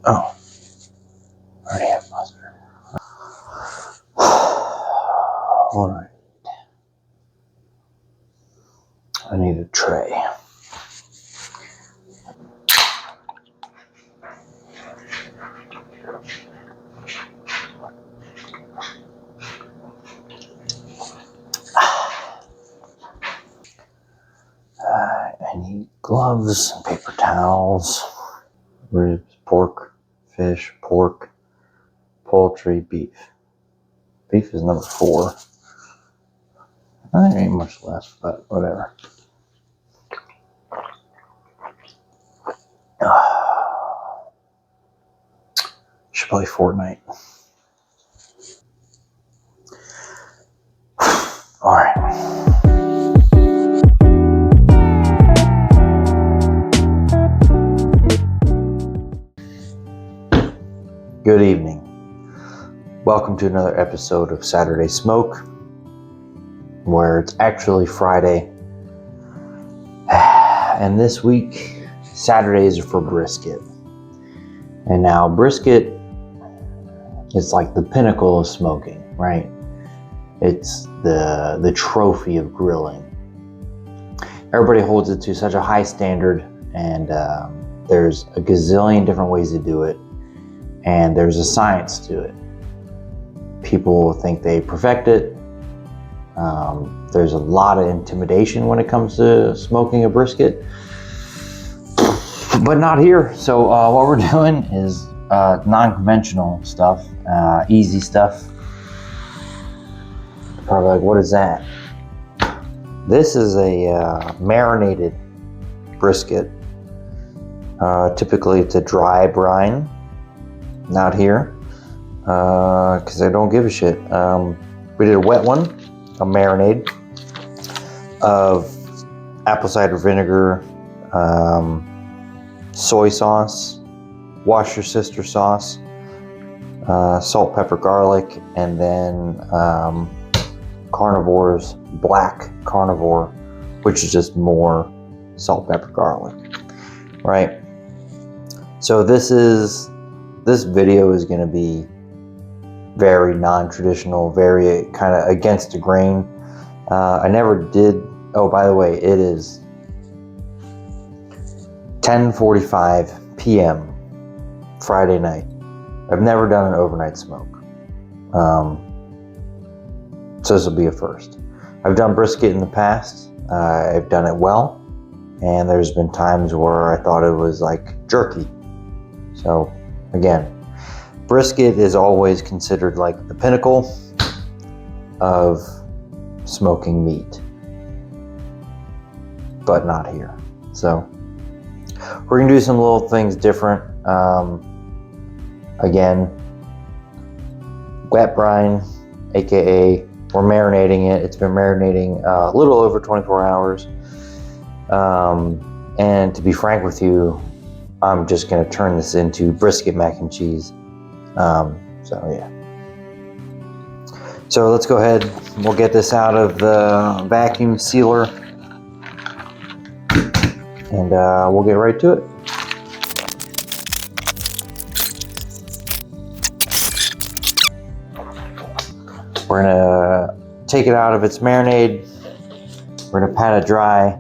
Oh, I already have mustard. All right. I need a tray. I need gloves, paper towels, ribs, pork, fish, pork, poultry, beef. Beef is number 4. I think ain't much left, but whatever. Should play Fortnite. All right. Good evening. Welcome to another episode of Saturday Smoke, where it's actually Friday. And this week, Saturdays are for brisket. And now brisket is like the pinnacle of smoking, right? It's the trophy of grilling. Everybody holds it to such a high standard, and there's a gazillion different ways to do it, and there's a science to it. People think they perfect it. There's a lot of intimidation when it comes to smoking a brisket, but not here. So what we're doing is non-conventional stuff, easy stuff. Probably like, what is that? This is a marinated brisket. Typically it's a dry brine. Not here, because I don't give a shit. We did a wet one, a marinade of apple cider vinegar, soy sauce, Worcestershire sauce, salt, pepper, garlic, and then Carnivore's black carnivore, which is just more salt, pepper, garlic, right? So this video is going to be very non-traditional, very kind of against the grain. I never did. Oh, by the way, it is 10:45 p.m. Friday night. I've never done an overnight smoke. So this will be a first. I've done brisket in the past. I've done it well. And there's been times where I thought it was like jerky. So again, brisket is always considered like the pinnacle of smoking meat, but not here. So we're gonna do some little things different. Again, wet brine, aka we're marinating it. It's been marinating a little over 24 hours. And to be frank with you, I'm just gonna turn this into brisket mac and cheese. So yeah. So let's go ahead. We'll get this out of the vacuum sealer, and we'll get right to it. We're gonna take it out of its marinade. We're gonna pat it dry.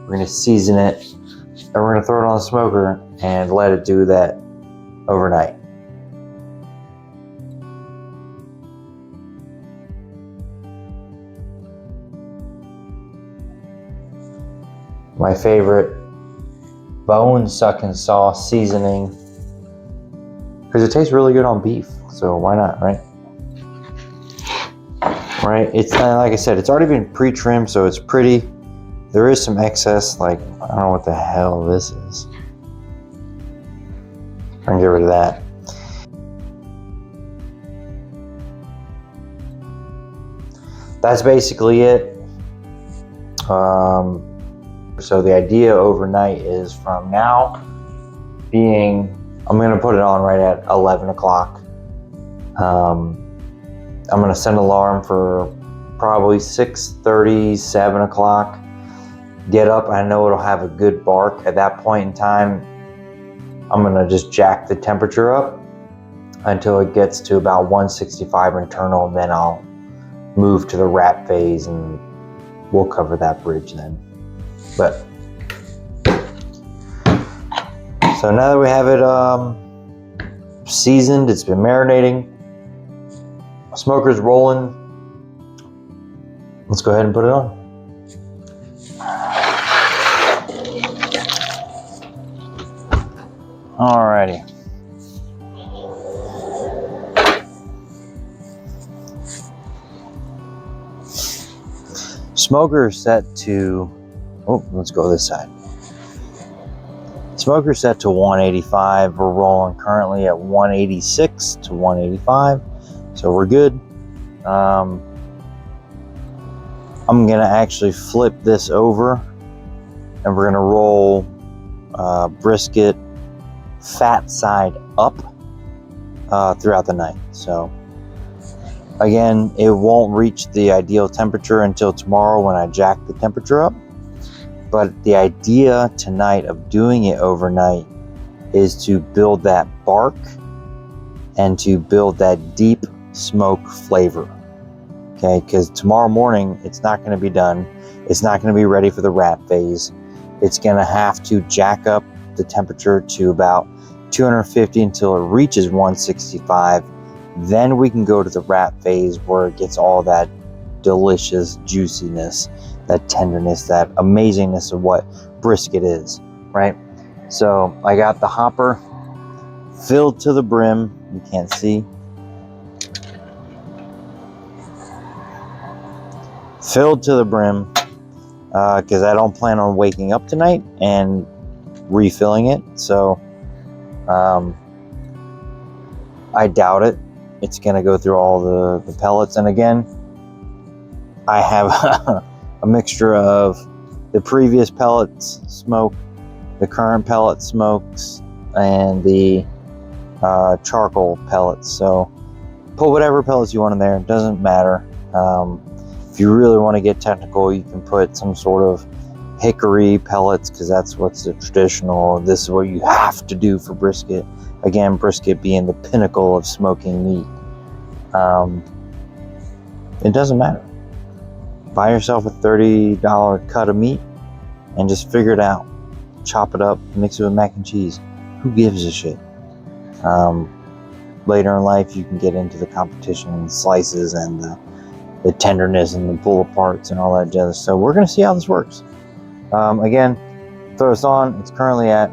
We're gonna season it, and we're gonna throw it on the smoker and let it do that overnight. My favorite bone-sucking sauce seasoning, because it tastes really good on beef, so why not, right? Right, it's like I said, it's already been pre-trimmed, so it's pretty. There is some excess, like, I don't know what the hell this is. I'm gonna get rid of that. That's basically it. So the idea overnight is from now being, I'm gonna put it on right at 11 o'clock. I'm gonna set an alarm for probably 6:30, 7 o'clock. Get up, I know it'll have a good bark at that point in time. I'm gonna just jack the temperature up until it gets to about 165 internal, and then I'll move to the wrap phase and we'll cover that bridge then. But so now that we have it seasoned, it's been marinating, smoker's rolling, let's go ahead and put it on. Alrighty. Smoker set to, let's go this side. Smoker set to 185. We're rolling currently at 186 to 185, so we're good. I'm gonna actually flip this over, and we're gonna roll brisket fat side up throughout the night. So again, it won't reach the ideal temperature until tomorrow when I jack the temperature up. But the idea tonight of doing it overnight is to build that bark and to build that deep smoke flavor. Okay, because tomorrow morning it's not going to be done. It's not going to be ready for the wrap phase. It's going to have to jack up the temperature to about 250 until it reaches 165. Then we can go to the wrap phase where it gets all that delicious juiciness, that tenderness, that amazingness of what brisket is, right? So I got the hopper filled to the brim. You can't see. Filled to the brim because I don't plan on waking up tonight and refilling it. So I doubt it. It's going to go through all the pellets. And again, I have a mixture of the previous pellets smoke, the current pellet smokes, and the charcoal pellets. So put whatever pellets you want in there. It doesn't matter. If you really want to get technical, you can put some sort of hickory pellets because that's what's the traditional. This is what you have to do for brisket. Again, brisket being the pinnacle of smoking meat. It doesn't matter. Buy yourself a $30 cut of meat and just figure it out. Chop it up, mix it with mac and cheese. Who gives a shit? Later in life, you can get into the competition and slices and the tenderness and the pull aparts and all that jazz. So we're going to see how this works. Again, throw this on. It's currently at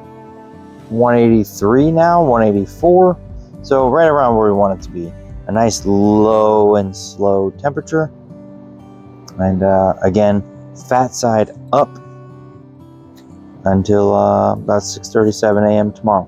183 now, 184. So right around where we want it to be. A nice low and slow temperature. And again, fat side up until about 6:37 a.m. tomorrow.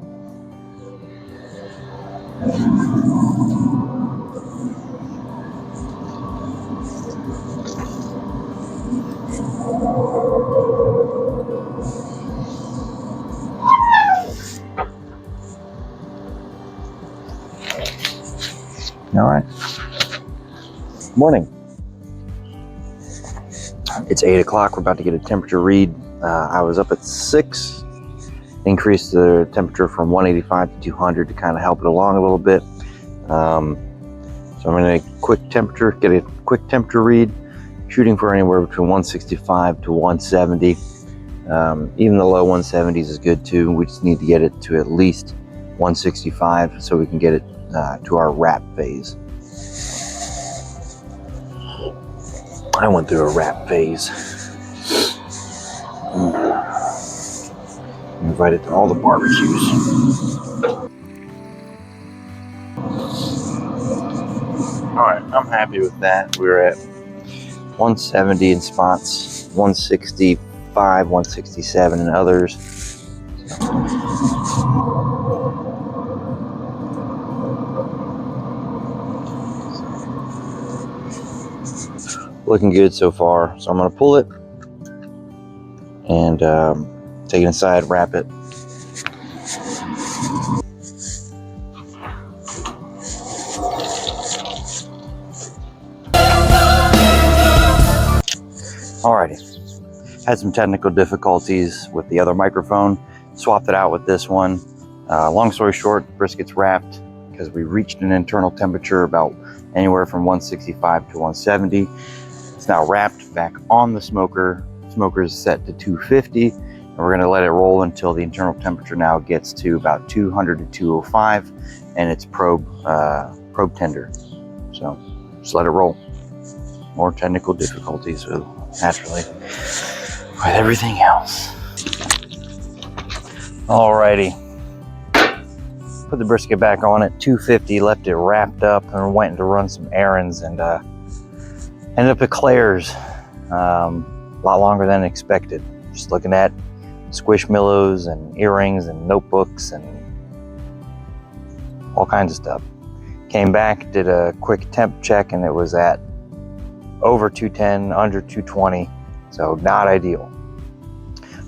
All right. Morning. It's 8 o'clock. We're about to get a temperature read. I was up at 6. Increased the temperature from 185 to 200 to kind of help it along a little bit. So I'm going to get a quick temperature read, shooting for anywhere between 165 to 170. Even the low 170s is good too. We just need to get it to at least 165 so we can get it to our wrap phase. I went through a wrap phase. I'm invited to all the barbecues. Alright, I'm happy with that. We're at 170 in spots, 165, 167 in others. Looking good so far. So I'm going to pull it and take it inside, wrap it. Alrighty. Had some technical difficulties with the other microphone. Swapped it out with this one. Long story short, brisket's wrapped because we reached an internal temperature about anywhere from 165 to 170. It's now wrapped back on the smoker. Smoker is set to 250, and we're gonna let it roll until the internal temperature now gets to about 200 to 205, and it's probe tender. So just let it roll. More technical difficulties naturally with everything else. Alrighty, put the brisket back on at 250, left it wrapped up, and went to run some errands, and ended up at Claire's. A lot longer than expected. Just looking at squishmallows and earrings and notebooks and all kinds of stuff. Came back, did a quick temp check, and it was at over 210, under 220, so not ideal.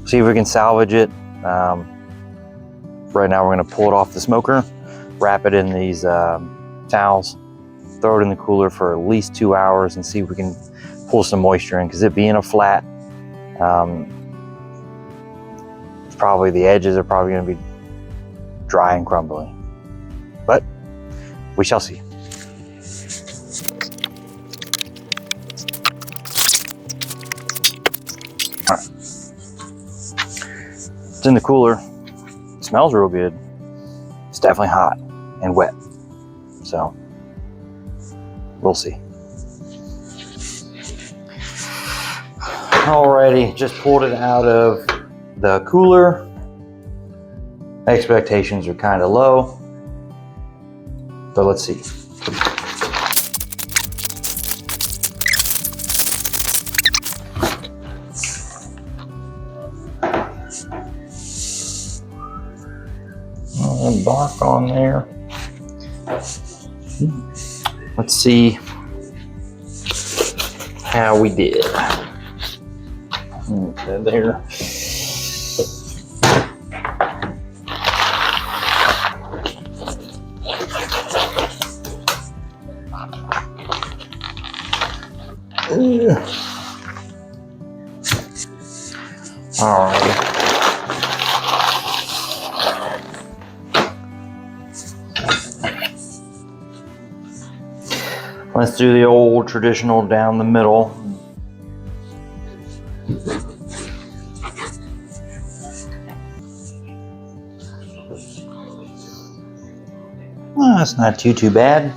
See if we can salvage it. Right now we're gonna pull it off the smoker, wrap it in these towels, throw it in the cooler for at least 2 hours and see if we can pull some moisture in, because it being a flat, probably the edges are probably gonna be dry and crumbly, but we shall see. All right. It's in the cooler. It smells real good. It's definitely hot and wet, so we'll see. Alrighty, just pulled it out of the cooler. Expectations are kind of low, but let's see. Bark on there. Let's see how we did. There. All right. Let's do the old traditional down the middle. Well, that's not too bad.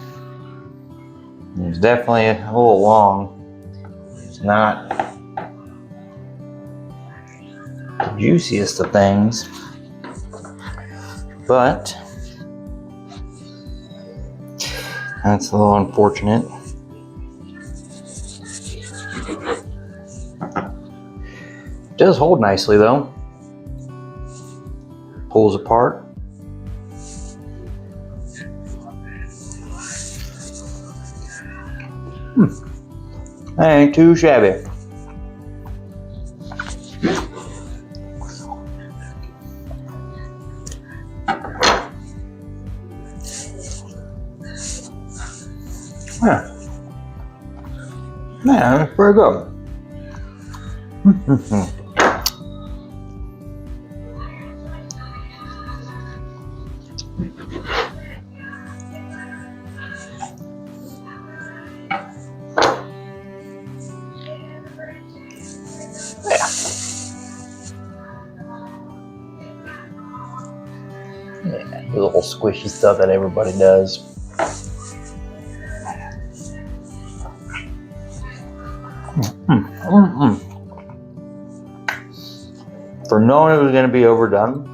It's definitely a little long. It's not the juiciest of things, but that's a little unfortunate. It does hold nicely though. Pulls apart. That ain't too shabby. Yeah, that's pretty good. Yeah, the little squishy stuff that everybody does. For knowing it was going to be overdone,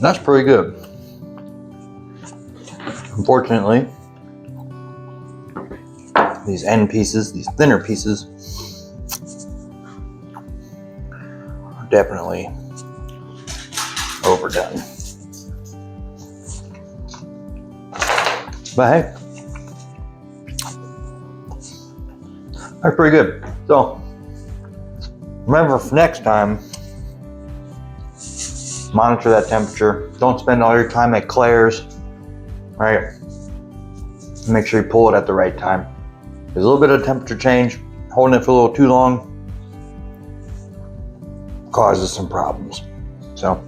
that's pretty good. Unfortunately, these end pieces, these thinner pieces, are definitely overdone. But hey, that's pretty good. So remember, for next time, monitor that temperature. Don't spend all your time at Claire's, right? Make sure you pull it at the right time. There's a little bit of temperature change. Holding it for a little too long causes some problems. So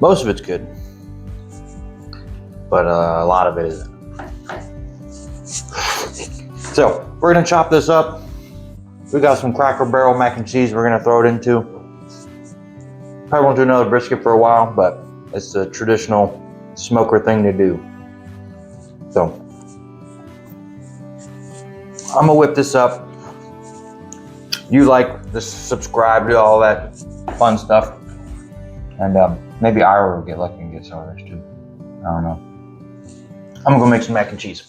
most of it's good, but a lot of it isn't. So we're gonna chop this up. We got some Cracker Barrel mac and cheese we're gonna throw it into. Probably won't do another brisket for a while, but it's a traditional smoker thing to do. So I'm gonna whip this up. You like this, subscribe, do all that fun stuff. And maybe Ira will get lucky and get some of this too. I don't know. I'm gonna go make some mac and cheese.